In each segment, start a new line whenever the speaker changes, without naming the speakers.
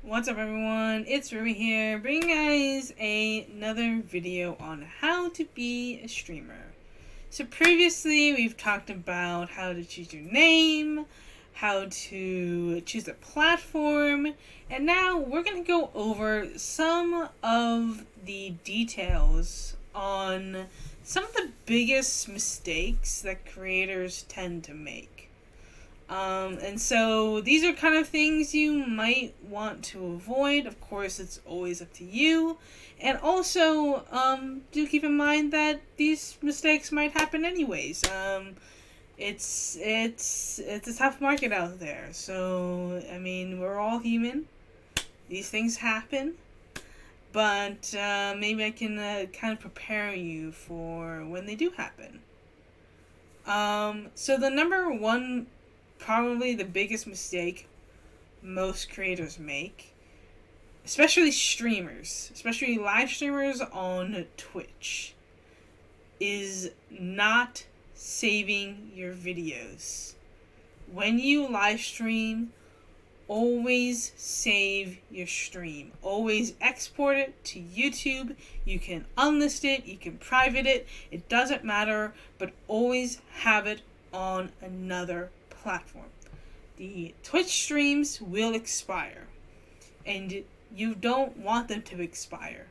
What's up everyone, it's Ruby here, bringing you guys another video on how to be a streamer. So previously we've talked about how to choose your name, how to choose a platform, and now we're going to go over some of the details on some of the biggest mistakes that creators tend to make. And so these are kind of things you might want to avoid. Of course, it's always up to you. And also, do keep in mind that these mistakes might happen anyways. It's a tough market out there. So, I mean, we're all human. These things happen. But maybe I can kind of prepare you for when they do happen. So the number one, probably the biggest mistake most creators make, especially streamers, especially live streamers on Twitch, is not saving your videos. When you live stream, always save your stream. Always export it to YouTube. You can unlist it, you can private it, it doesn't matter, but always have it on another platform. The Twitch streams will expire, and you don't want them to expire.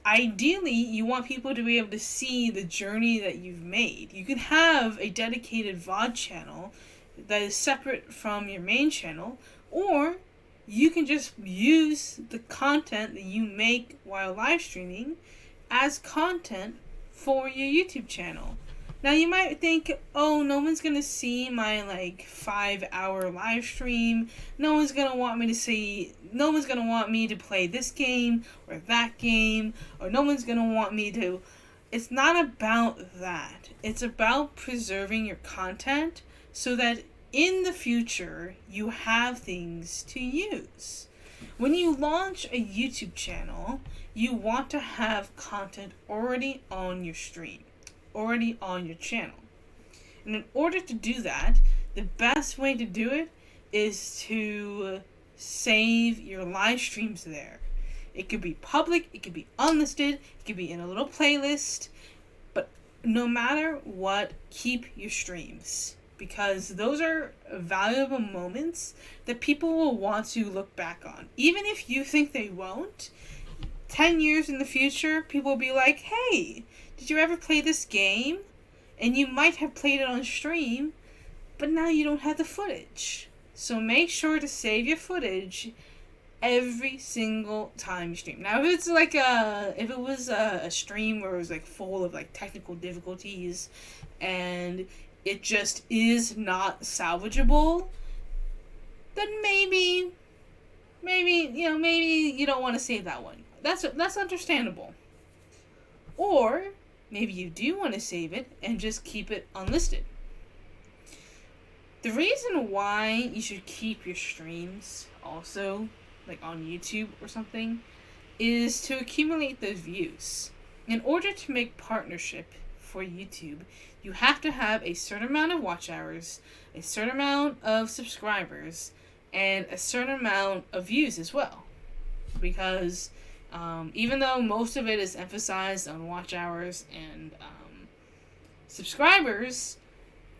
Ideally, you want people to be able to see the journey that you've made. You can have a dedicated VOD channel that is separate from your main channel, or you can just use the content that you make while live streaming as content for your YouTube channel. Now you might think, oh, no one's gonna see my 5-hour live stream. No one's gonna want me to play this game or that game, or no one's gonna want me to. It's not about that. It's about preserving your content so that in the future you have things to use. When you launch a YouTube channel, you want to have content already on your stream, already on your channel. And in order to do that, the best way to do it is to save your live streams there. It could be public, it could be unlisted, it could be in a little playlist, but no matter what, keep your streams, because those are valuable moments that people will want to look back on. Even if you think they won't, 10 years in the future, people will be like, hey, did you ever play this game? And you might have played it on stream, but now you don't have the footage. So make sure to save your footage every single time you stream. Now, if it was a stream where it was full of technical difficulties and it just is not salvageable, then maybe you don't want to save that one. That's understandable. Or maybe you do want to save it and just keep it unlisted. The reason why you should keep your streams also, on YouTube or something, is to accumulate those views. In order to make partnership for YouTube, you have to have a certain amount of watch hours, a certain amount of subscribers, and a certain amount of views as well. Because even though most of it is emphasized on watch hours and subscribers,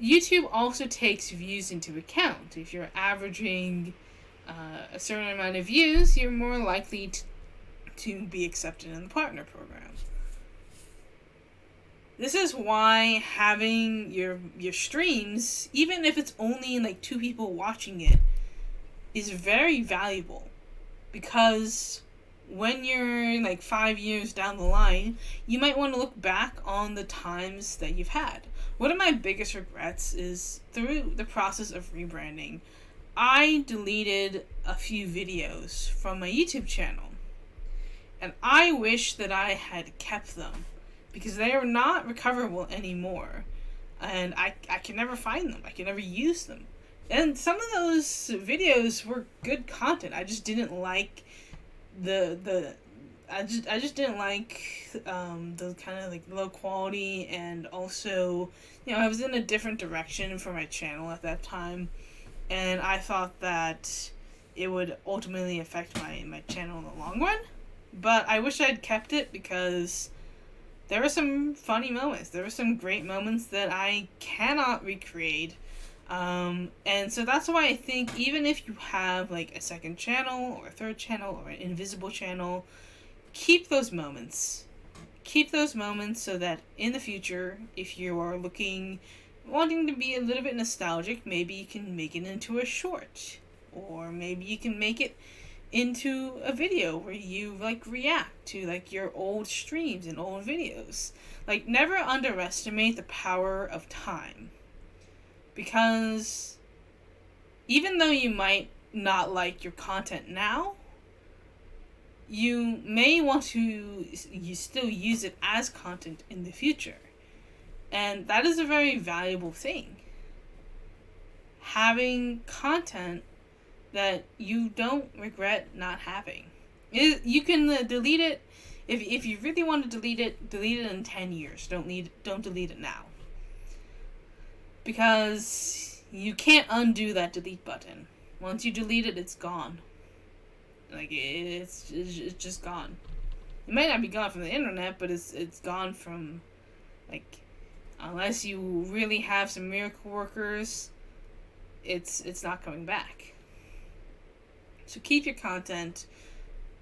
YouTube also takes views into account. If you're averaging a certain amount of views, you're more likely to be accepted in the partner program. This is why having your streams, even if it's only 2 people watching it, is very valuable. Because when you're 5 years down the line, you might want to look back on the times that you've had. One of my biggest regrets is through the process of rebranding, I deleted a few videos from my YouTube channel. And I wish that I had kept them, because they are not recoverable anymore. And I can never find them. I can never use them. And some of those videos were good content. I just didn't like I just didn't like the kind of low quality, and also, I was in a different direction for my channel at that time, and I thought that it would ultimately affect my channel in the long run. But I wish I'd kept it because there were some funny moments. There were some great moments that I cannot recreate. And so that's why I think even if you have like a second channel or a third channel or an invisible channel, keep those moments. Keep those moments so that in the future, if you are wanting to be a little bit nostalgic, maybe you can make it into a short. Or maybe you can make it into a video where you like react to like your old streams and old videos. Like, never underestimate the power of time. Because even though you might not like your content now, you may want to still use it as content in the future. And that is a very valuable thing. Having content that you don't regret not having. You can delete it. If you really want to delete it in 10 years. Don't delete it now. Because you can't undo that delete button. Once you delete it, it's gone. Like, it's just gone. It might not be gone from the internet, but it's gone from, like, unless you really have some miracle workers, it's not coming back. So keep your content.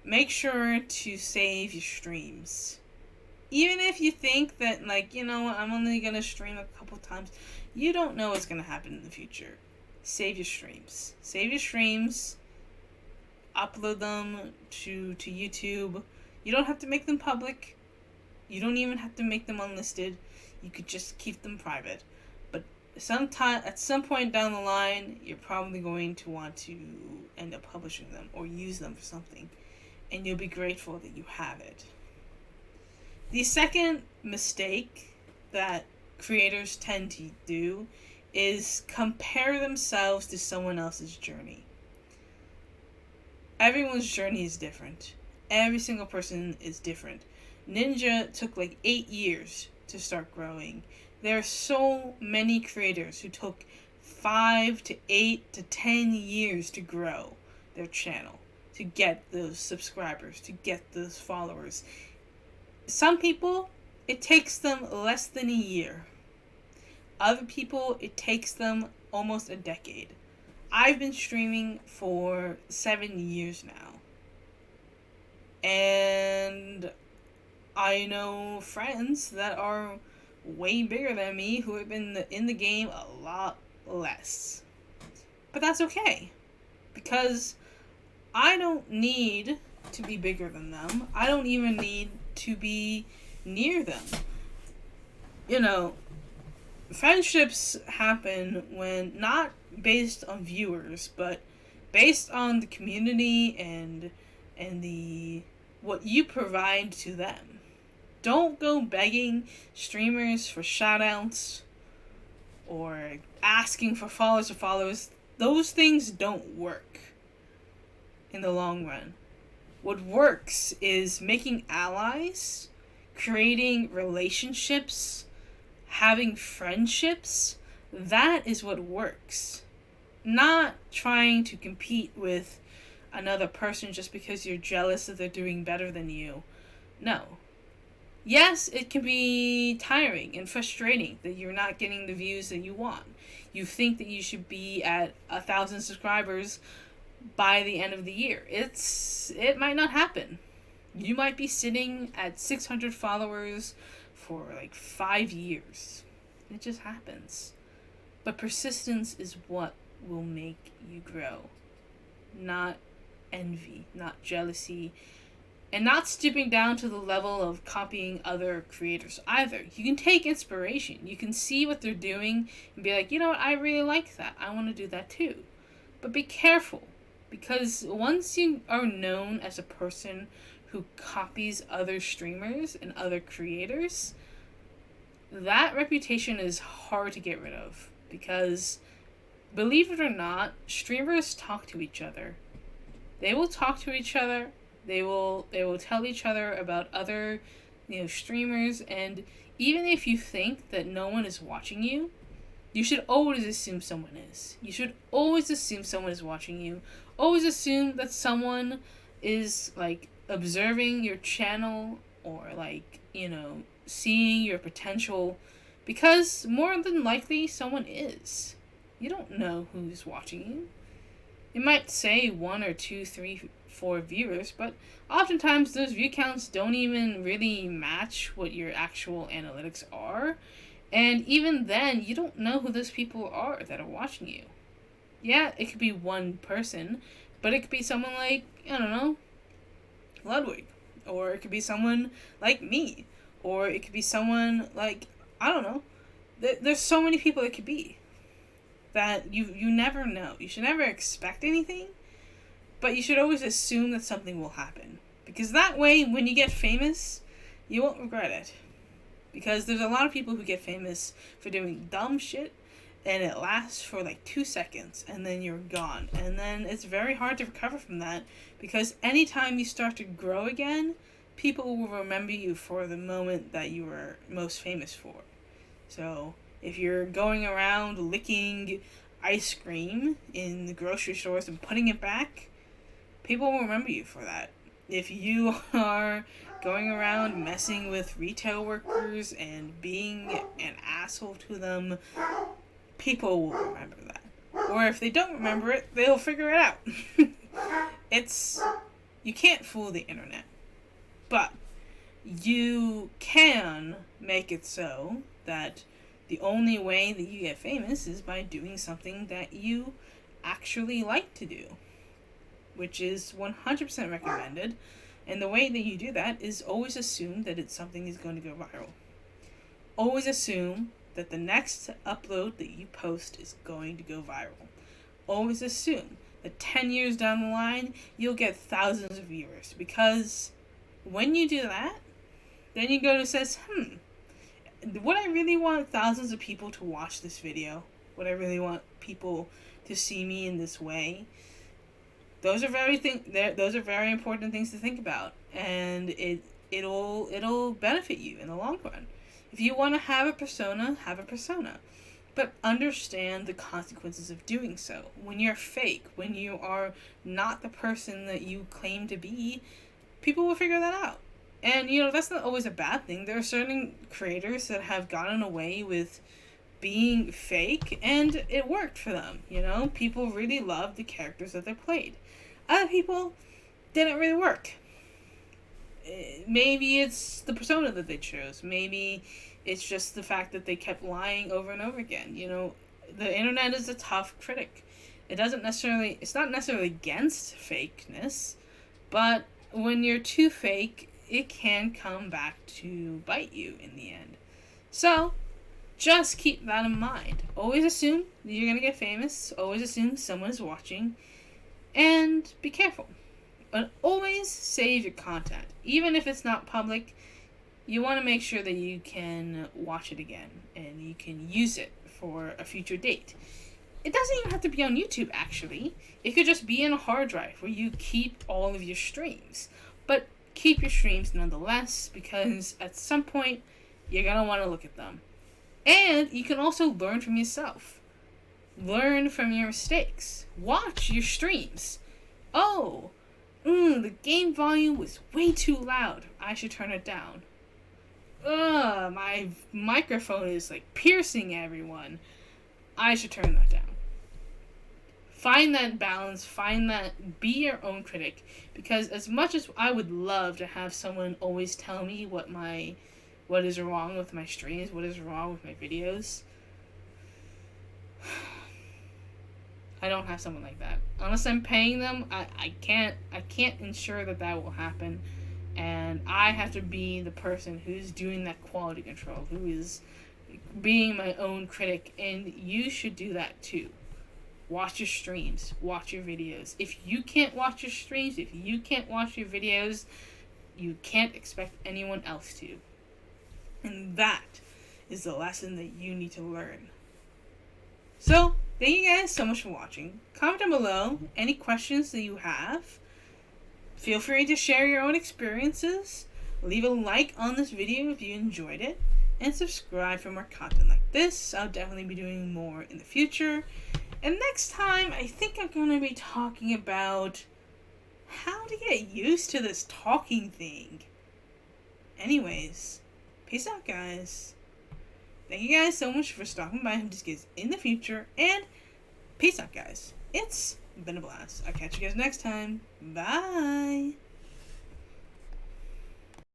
Make sure to save your streams. Even if you think that, like, you know what, I'm only going to stream a couple times, you don't know what's going to happen in the future. Save your streams. Save your streams. Upload them to YouTube. You don't have to make them public. You don't even have to make them unlisted. You could just keep them private. But at some point down the line, you're probably going to want to end up publishing them or use them for something. And you'll be grateful that you have it. The second mistake that creators tend to do is compare themselves to someone else's journey. Everyone's journey is different. Every single person is different. Ninja took like 8 years to start growing. There are so many creators who took 5 to 8 to 10 years to grow their channel, to get those subscribers, to get those followers. Some people, it takes them less than a year. Other people, it takes them almost a decade. I've been streaming for 7 years now. And I know friends that are way bigger than me who have been in the game a lot less. But that's okay. Because I don't need to be bigger than them. I don't even need to be near them. You know, friendships happen when not based on viewers, but based on the community and the what you provide to them. Don't go begging streamers for shoutouts or asking for followers. Those things don't work in the long run. What works is making allies, creating relationships, having friendships. That is what works. Not trying to compete with another person just because you're jealous that they're doing better than you. No. Yes, it can be tiring and frustrating that you're not getting the views that you want. You think that you should be at 1,000 subscribers by the end of the year. It might not happen. You might be sitting at 600 followers for like 5 years. It just happens. But persistence is what will make you grow. Not envy, not jealousy, and not stooping down to the level of copying other creators either. You can take inspiration. You can see what they're doing and be like, you know what, I really like that. I want to do that too. But be careful, because once you are known as a person who copies other streamers and other creators, that reputation is hard to get rid of. Because, believe it or not, streamers talk to each other. They will talk to each other. They will tell each other about other, streamers. And even if you think that no one is watching you, you should always assume someone is. You should always assume someone is watching you. Always assume that someone is like observing your channel or like, seeing your potential, because more than likely someone is. You don't know who's watching you. It might say 1 or 2, 3, 4 viewers, but oftentimes those view counts don't even really match what your actual analytics are. And even then, you don't know who those people are that are watching you. Yeah, it could be one person, but it could be someone like, I don't know, Ludwig. Or it could be someone like me. Or it could be someone like, I don't know. There's so many people it could be that you never know. You should never expect anything, but you should always assume that something will happen. Because that way, when you get famous, you won't regret it. Because there's a lot of people who get famous for doing dumb shit, and it lasts for like 2 seconds, and then you're gone. And then it's very hard to recover from that, because anytime you start to grow again, people will remember you for the moment that you were most famous for. So if you're going around licking ice cream in the grocery stores and putting it back, people will remember you for that. If you are going around messing with retail workers and being an asshole to them, people will remember that. Or if they don't remember it, they'll figure it out. You can't fool the internet. But you can make it so that the only way that you get famous is by doing something that you actually like to do, which is 100% recommended. And the way that you do that is always assume that something is going to go viral. Always assume that the next upload that you post is going to go viral. Always assume that 10 years down the line, you'll get thousands of viewers. Because when you do that, then you go to says, would I really want thousands of people to watch this video? Would I really want people to see me in this way? Those are very important things to think about, and it'll benefit you in the long run. If you want to have a persona, have a persona, but understand the consequences of doing so. When you're fake, when you are not the person that you claim to be, people will figure that out. And, that's not always a bad thing. There are certain creators that have gotten away with being fake, and it worked for them, People really loved the characters that they played. Other people didn't really work. Maybe it's the persona that they chose. Maybe it's just the fact that they kept lying over and over again. The internet is a tough critic. It's not necessarily against fakeness, but when you're too fake, it can come back to bite you in the end. So, just keep that in mind. Always assume that you're going to get famous. Always assume someone is watching. And be careful. But always save your content. Even if it's not public, you want to make sure that you can watch it again. And you can use it for a future date. It doesn't even have to be on YouTube, actually. It could just be in a hard drive where you keep all of your streams. But keep your streams nonetheless, because at some point, you're going to want to look at them. And you can also learn from yourself. Learn from your mistakes. Watch your streams. Oh, the game volume was way too loud. I should turn it down. My microphone is like piercing everyone. I should turn that down. Find that balance. Be your own critic. Because as much as I would love to have someone always tell me what is wrong with my streams, what is wrong with my videos, I don't have someone like that. Unless I'm paying them, I can't ensure that will happen. And I have to be the person who's doing that quality control, who is being my own critic, and you should do that too. Watch your streams, watch your videos. If you can't watch your streams, if you can't watch your videos, you can't expect anyone else to. And that is the lesson that you need to learn. So, thank you guys so much for watching. Comment down below any questions that you have. Feel free to share your own experiences. Leave a like on this video if you enjoyed it. And subscribe for more content like this. I'll definitely be doing more in the future. And next time, I think I'm going to be talking about how to get used to this talking thing. Anyways, peace out, guys. Thank you guys so much for stopping by Hibiscus in the future, and peace out, guys. It's been a blast. I'll catch you guys next time. Bye.